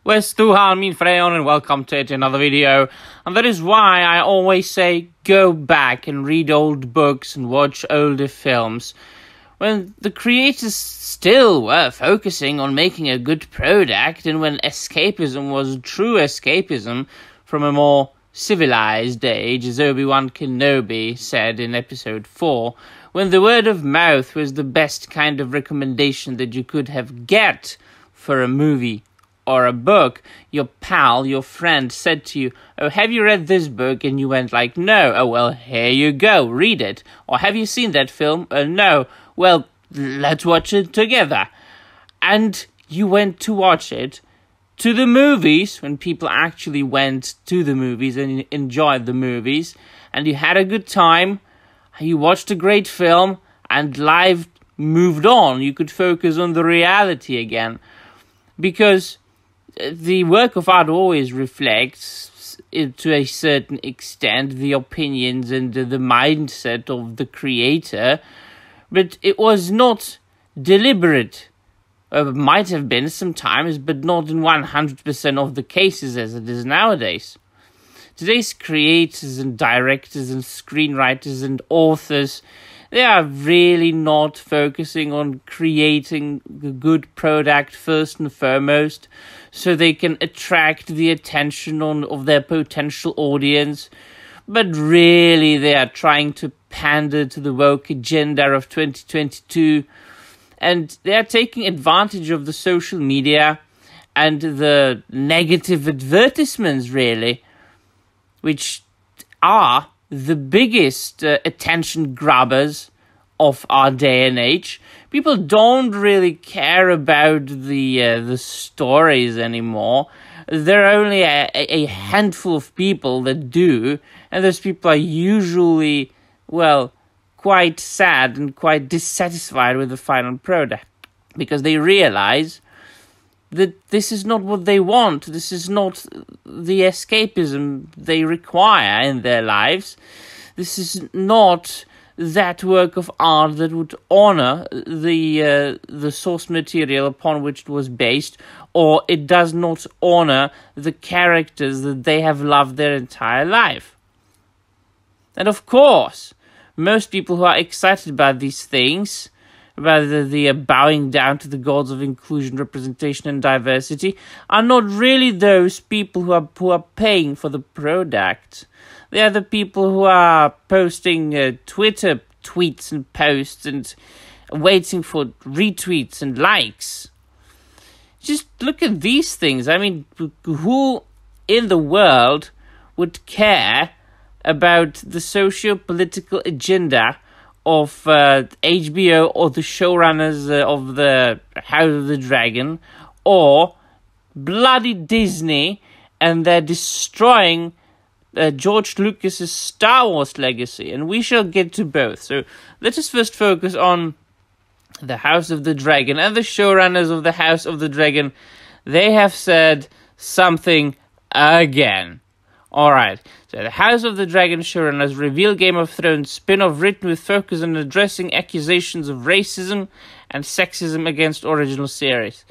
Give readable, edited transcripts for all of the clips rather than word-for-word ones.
Where's Stuhan, min Freon, and welcome to yet another video. And that is why I always say go back and read old books and watch older films. When the creators still were focusing on making a good product, and when escapism was true escapism from a more civilized age, as ObiWan Kenobi said in episode 4, when the word of mouth was the best kind of recommendation that you could have get for a movie or a book, your pal, your friend said to you, "Oh, have you read this book?" And you went like, "No." "Oh, well, here you go, read it." Or, "Have you seen that film?" "No." "Well, let's watch it together." And you went to watch it to the movies, when people actually went to the movies and enjoyed the movies, and you had a good time, you watched a great film, and life moved on. You could focus on the reality again. Because the work of art always reflects, to a certain extent, the opinions and the mindset of the creator, but it was not deliberate. It might have been sometimes, but not in 100% of the cases as it is nowadays. Today's creators and directors and screenwriters and authors, they are really not focusing on creating a good product first and foremost, so they can attract the attention of their potential audience. But really, they are trying to pander to the woke agenda of 2022. And they are taking advantage of the social media and the negative advertisements, really, which are the biggest attention grabbers of our day and age. People don't really care about the stories anymore. There are only a handful of people that do, and those people are usually, well, quite sad and quite dissatisfied with the final product, because they realize that this is not what they want. This is not the escapism they require in their lives. This is not that work of art that would honor the source material upon which it was based, or it does not honor the characters that they have loved their entire life. And of course, most people who are excited about these things, about the bowing down to the gods of inclusion, representation, and diversity, are not really those people who are paying for the product. They are the people who are posting Twitter tweets and posts and waiting for retweets and likes. Just look at these things. I mean, who in the world would care about the socio-political agenda of HBO or the showrunners of the House of the Dragon, or bloody Disney, and they're destroying George Lucas's Star Wars legacy? And we shall get to both. So let us first focus on the House of the Dragon and the showrunners of the House of the Dragon. They have said something again. Alright, so the House of the Dragon showrunners reveal Game of Thrones spin-off written with focus on addressing accusations of racism and sexism against original series.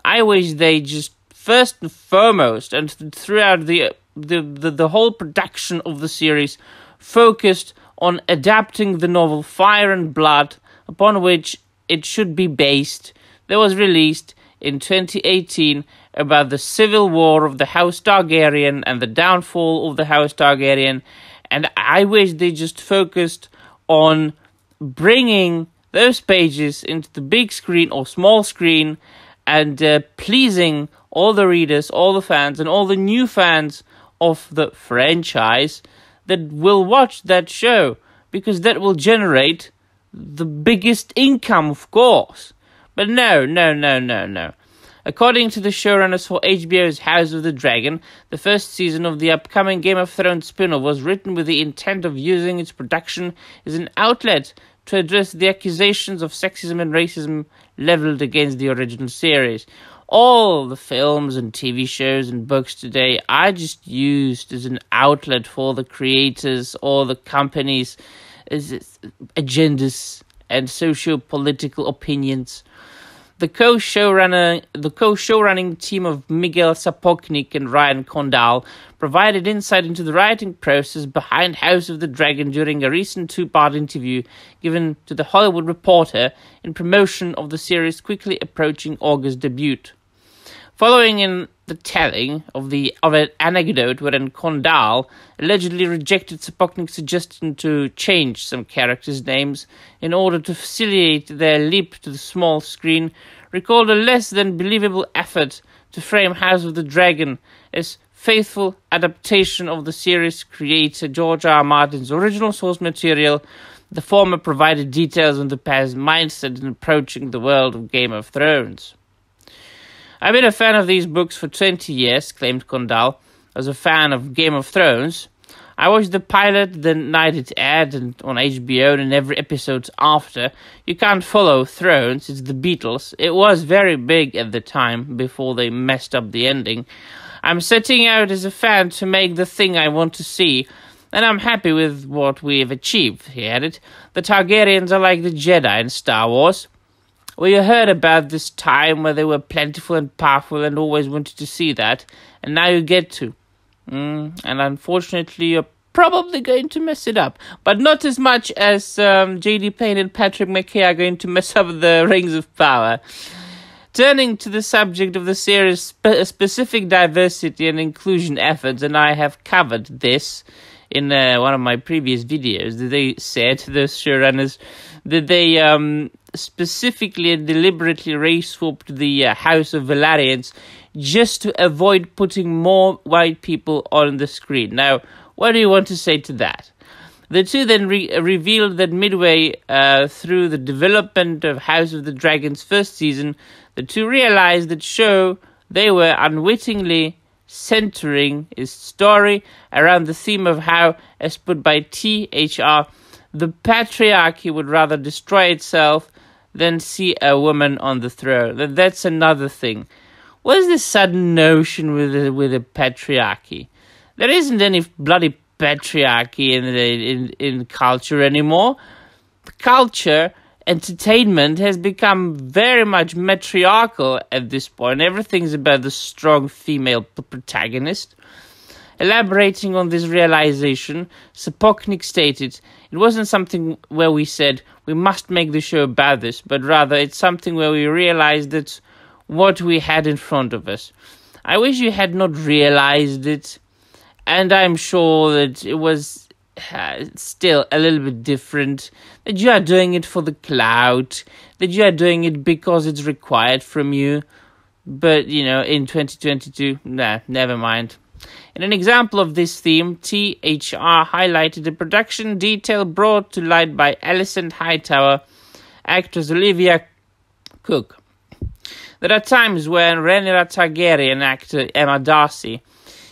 I wish they just first and foremost, and throughout the whole production of the series, focused on adapting the novel Fire and Blood, upon which it should be based, that was released in 2018, about the civil war of the House Targaryen and the downfall of the House Targaryen. And I wish they just focused on bringing those pages into the big screen or small screen and pleasing all the readers, all the fans, and all the new fans of the franchise that will watch that show, because that will generate the biggest income, of course. But no. According to the showrunners for HBO's House of the Dragon, the first season of the upcoming Game of Thrones spin-off was written with the intent of using its production as an outlet to address the accusations of sexism and racism leveled against the original series. All the films and TV shows and books today are just used as an outlet for the creators or the companies' agendas and socio-political opinions. The co-showrunning team of Miguel Sapochnik and Ryan Condal provided insight into the writing process behind House of the Dragon during a recent two-part interview given to The Hollywood Reporter in promotion of the series' quickly approaching August debut. Following in the telling of an anecdote wherein Condal allegedly rejected Sapochnik's suggestion to change some characters' names in order to facilitate their leap to the small screen, recalled a less than believable effort to frame House of the Dragon as faithful adaptation of the series creator George R. R. Martin's original source material. The former provided details on the pair's mindset in approaching the world of Game of Thrones. "I've been a fan of these books for 20 years, claimed Condal. As a fan of Game of Thrones, I watched the pilot the night it aired and on HBO and every episode after. You can't follow Thrones, it's the Beatles. It was very big at the time, before they messed up the ending. I'm setting out as a fan to make the thing I want to see, and I'm happy with what we've achieved," he added. "The Targaryens are like the Jedi in Star Wars. We heard about this time where they were plentiful and powerful and always wanted to see that, and now you get to. And unfortunately, you're probably going to mess it up. But not as much as J.D. Payne and Patrick McKay are going to mess up the Rings of Power." Turning to the subject of the series' specific diversity and inclusion efforts, and I have covered this in one of my previous videos, that they said, the showrunners, that they specifically and deliberately race-swapped the House of Valerians just to avoid putting more white people on the screen. Now, what do you want to say to that? The two then revealed that midway through the development of House of the Dragon's first season, the two realized that they were unwittingly centering its story around the theme of how, as put by THR, the patriarchy would rather destroy itself than see a woman on the throne. That's another thing. What is this sudden notion with a patriarchy? There isn't any bloody patriarchy in culture anymore. The culture, entertainment has become very much matriarchal at this point. Everything's about the strong female protagonist. Elaborating on this realization, Sapochnik stated, "It wasn't something where we said, we must make the show about this, but rather it's something where we realized that what we had in front of us. I wish you had not realized it, and I'm sure that it was still a little bit different, that you are doing it for the clout, that you are doing it because it's required from you, but, in 2022, never mind." In an example of this theme, THR highlighted the production detail brought to light by Alicent Hightower, actress Olivia Cook. There are times when Rhaenyra Targaryen actor Emma Darcy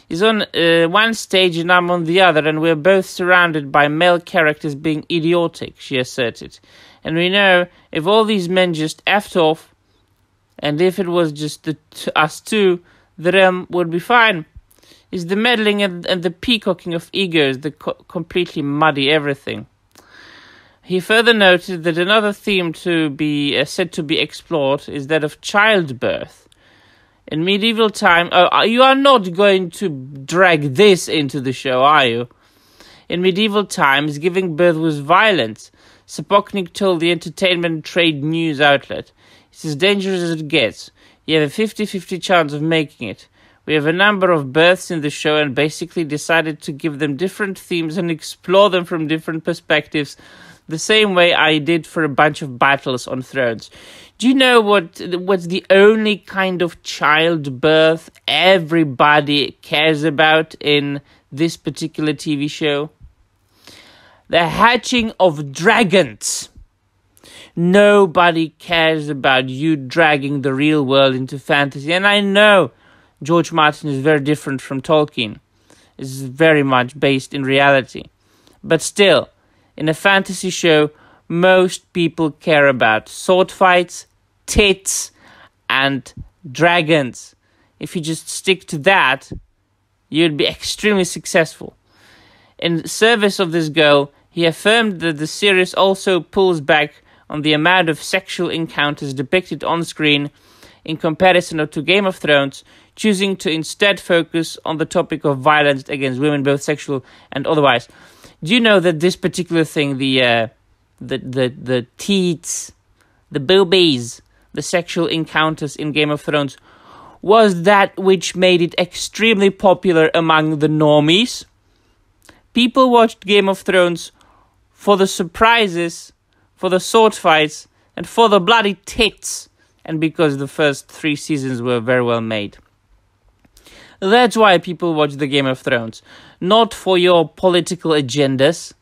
is on one stage and I'm on the other, and we're both surrounded by male characters being idiotic, she asserted. And we know if all these men just effed off, and if it was just us two, the realm would be fine. It's the meddling and the peacocking of egos that completely muddy everything. He further noted that another theme to be said to be explored is that of childbirth. In medieval time, you are not going to drag this into the show, are you? In medieval times, giving birth was violent. Sapochnik told the entertainment trade news outlet, "It's as dangerous as it gets. You have a 50-50 chance of making it. We have a number of births in the show and basically decided to give them different themes and explore them from different perspectives, the same way I did for a bunch of battles on Thrones." Do you know what's the only kind of childbirth everybody cares about in this particular TV show? The hatching of dragons. Nobody cares about you dragging the real world into fantasy. And I know George Martin is very different from Tolkien. It's very much based in reality. But still, in a fantasy show, most people care about sword fights, tits, and dragons. If you just stick to that, you'd be extremely successful. In service of this goal, he affirmed that the series also pulls back on the amount of sexual encounters depicted on screen in comparison to Game of Thrones, choosing to instead focus on the topic of violence against women, both sexual and otherwise. Do you know that this particular thing, the teats, the boobies, the sexual encounters in Game of Thrones, was that which made it extremely popular among the normies? People watched Game of Thrones for the surprises, for the sword fights, and for the bloody tits, and because the first 3 seasons were very well made. That's why people watch the Game of Thrones, not for your political agendas.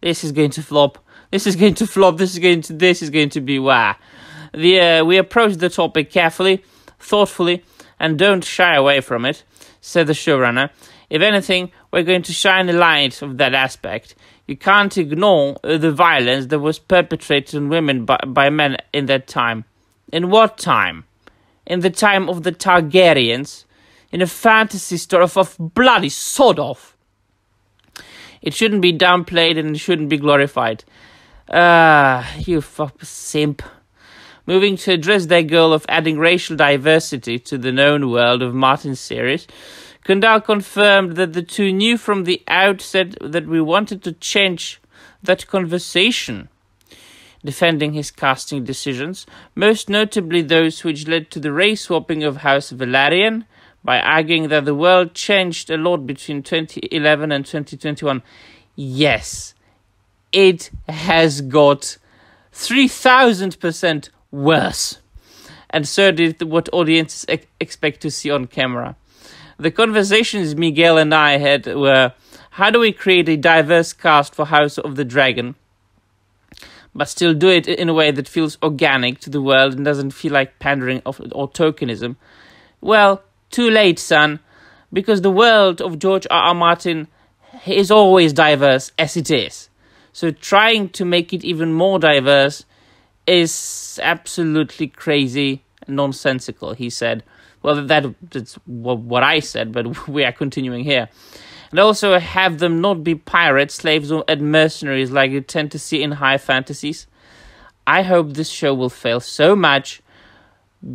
This is going to flop. This is going to flop. This is going to be wow. We approach the topic carefully, thoughtfully, and don't shy away from it, said the showrunner. If anything, we're going to shine a light of that aspect. You can't ignore the violence that was perpetrated on women by men in that time. In what time? In the time of the Targaryens, in a fantasy story of bloody sod off. It shouldn't be downplayed and it shouldn't be glorified. You simp. Moving to address their goal of adding racial diversity to the known world of Martin's series, Kundal confirmed that the two knew from the outset that we wanted to change that conversation, defending his casting decisions, most notably those which led to the race swapping of House Velaryon, by arguing that the world changed a lot between 2011 and 2021. Yes, it has got 3,000% worse, and so did what audiences expect to see on camera. The conversations Miguel and I had were, how do we create a diverse cast for House of the Dragon, but still do it in a way that feels organic to the world and doesn't feel like pandering or tokenism? Well, too late, son, because the world of George R.R. Martin is always diverse as it is. So trying to make it even more diverse is absolutely crazy and nonsensical, he said. Well, that's what I said, but we are continuing here. And also have them not be pirates, slaves, and mercenaries like you tend to see in high fantasies. I hope this show will fail so much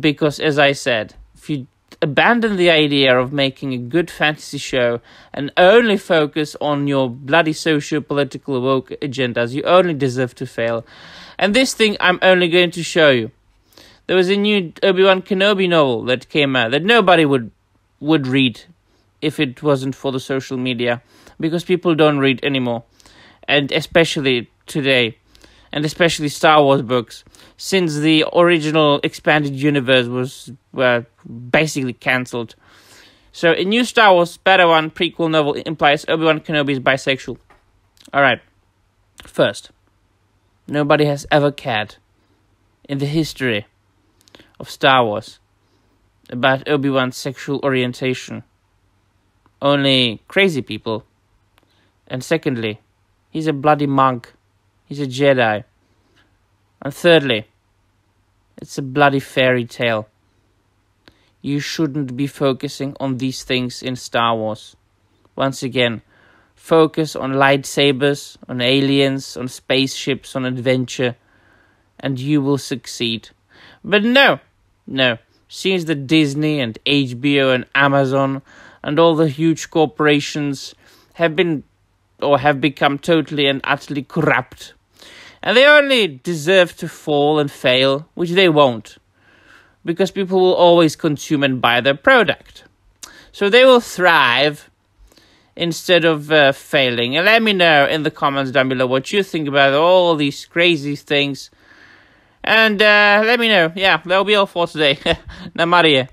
because, as I said, if you abandon the idea of making a good fantasy show and only focus on your bloody socio-political woke agendas, you only deserve to fail. And this thing I'm only going to show you. There was a new ObiWan Kenobi novel that came out that nobody would read if it wasn't for the social media, because people don't read anymore, and especially today, and especially Star Wars books, since the original expanded universe was basically cancelled. So a new Star Wars Padawan prequel novel implies Obi-Wan Kenobi is bisexual. Alright, first, nobody has ever cared in the history of Star Wars about Obi-Wan's sexual orientation. Only crazy people. And secondly, he's a bloody monk. He's a Jedi. And thirdly, it's a bloody fairy tale. You shouldn't be focusing on these things in Star Wars. Once again, focus on lightsabers, on aliens, on spaceships, on adventure, and you will succeed. But no, since the Disney and HBO and Amazon and all the huge corporations have become totally and utterly corrupt, and they only deserve to fall and fail, which they won't, because people will always consume and buy their product. So they will thrive instead of failing. And let me know in the comments down below what you think about all these crazy things. And let me know. Yeah, that'll be all for today. Na Maria.